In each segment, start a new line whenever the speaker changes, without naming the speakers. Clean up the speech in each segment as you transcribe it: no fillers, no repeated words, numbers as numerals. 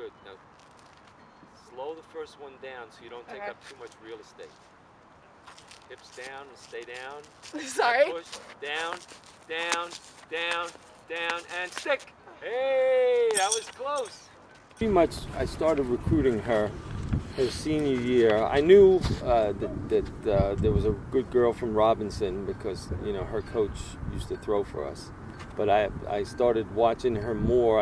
good. Now, slow the first one down so you don't take up too much real estate. Hips down and stay down.
Sorry.
Push, down, down, down, down, and stick. Hey, that was close. Pretty much, I started recruiting her senior year. I knew that there was a good girl from Robinson because, you know, her coach used to throw for us. But I started watching her more.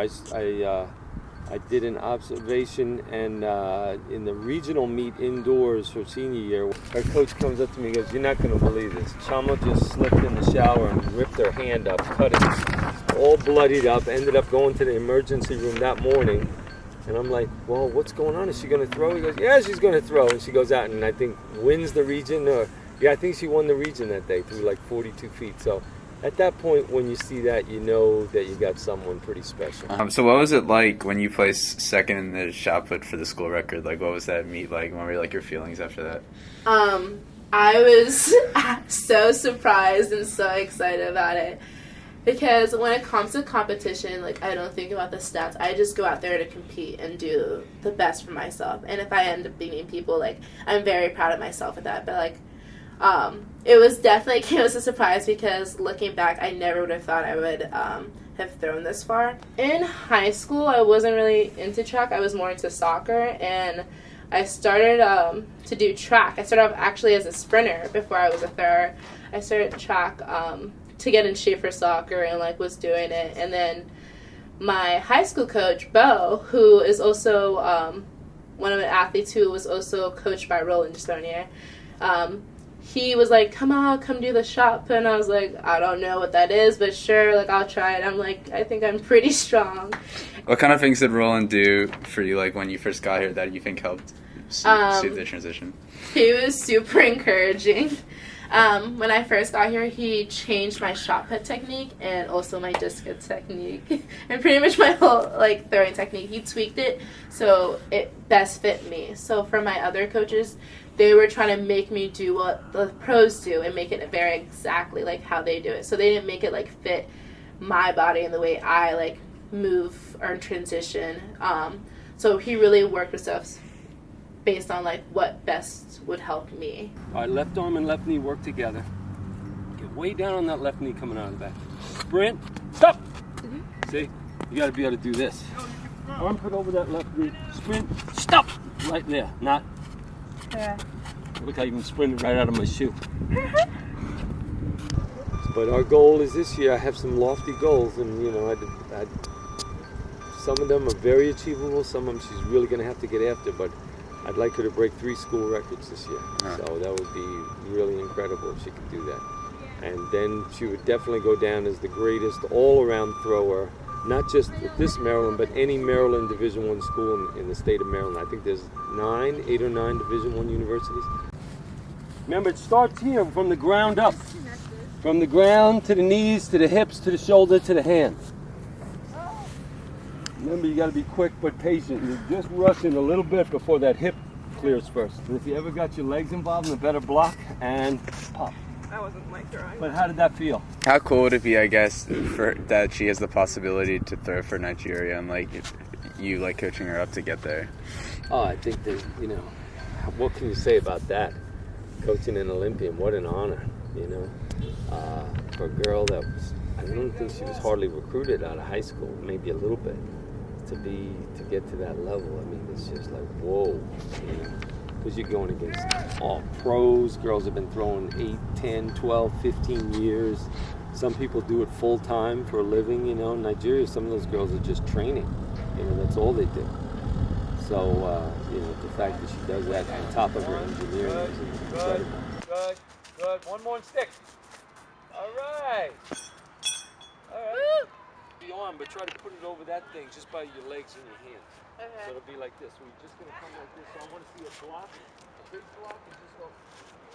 I did an observation, and in the regional meet indoors her senior year, her coach comes up to me and goes, "You're not going to believe this. Chioma just slipped in the shower and ripped her hand up, cut it, all bloodied up, ended up going to the emergency room that morning." And I'm like, "Well, what's going on? Is she going to throw?" He goes, "Yeah, she's going to throw." And she goes out and I think wins the region. I think she won the region that day through like 42 feet. So at that point, when you see that, you know that you got someone pretty special.
So what was it like when you placed second in the shot put for the school record? Like, what was that meet like? What were like your feelings after that?
I was so surprised and so excited about it. Because when it comes to competition, like, I don't think about the stats. I just go out there to compete and do the best for myself. And if I end up beating people, like, I'm very proud of myself at that. But, like, it was definitely, it was a surprise because looking back, I never would have thought I would have thrown this far. In high school, I wasn't really into track. I was more into soccer, and I started to do track. I started off actually as a sprinter before I was a thrower. I started track to get in shape for soccer and, like, was doing it. And then my high school coach, Bo, who is also one of the athletes who was also coached by Roland Stonier, he was like, come do the shot put. And I was like, I don't know what that is, but sure, like, I'll try it. I'm like, I think I'm pretty strong.
What kind of things did Roland do for you, like, when you first got here that you think helped suit the transition? He
was super encouraging. When I first got here, he changed my shot put technique and also my disc hit technique and pretty much my whole, like, throwing technique. He tweaked it so it best fit me. So for my other coaches, they were trying to make me do what the pros do and make it very exactly like how they do it. So they didn't make it, like, fit my body and the way I, like, move or transition. So he really worked with stuff based on, like, what best would help me.
All right, left arm and left knee work together. Get way down on that left knee coming out of the back. Sprint, stop! Mm-hmm. See, you got to be able to do this. Arm put over that left knee, sprint, stop! Right there, not.
Yeah.
Look, I even sprinted right out of my shoe. But our goal is this year, I have some lofty goals, and, you know, some of them are very achievable, some of them she's really going to have to get after, but I'd like her to break 3 school records this year. So that would be really incredible if she could do that. And then she would definitely go down as the greatest all-around thrower, not just at this Maryland, but any Maryland Division I school in the state of Maryland. I think there's 8 or 9 Division I universities. Remember, it starts here from the ground up. From the ground to the knees, to the hips, to the shoulder, to the hand. Remember, you got to be quick but patient. You're just rushing a little bit before that hip clears first. And if you ever got your legs involved in a better block, and pop.
That wasn't my throwing.
But how did that feel?
How cool would it be, I guess, for that she has the possibility to throw for Nigeria and, like, you, like, coaching her up to get there?
Oh, I think that, you know, what can you say about that? Coaching an Olympian, what an honor, you know. For a girl that was, I don't think she was hardly recruited out of high school, maybe a little bit. To get to that level, I mean, it's just like, whoa, you know, because you're going against all pros. Girls have been throwing 8, 10, 12, 15 years. Some people do it full time for a living, you know. In Nigeria, some of those girls are just training, you know, that's all they do. So, you know, the fact that she does that on top of her engineering is incredible. Good. One more and stick. All right. The arm, but try to put it over that thing just by your legs and your hands. Okay. So it'll be like this. So you're just going to come like this. So I want to see a block, a big block, and just go.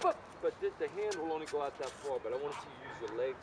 But the hand will only go out that far. But I want to see you use your legs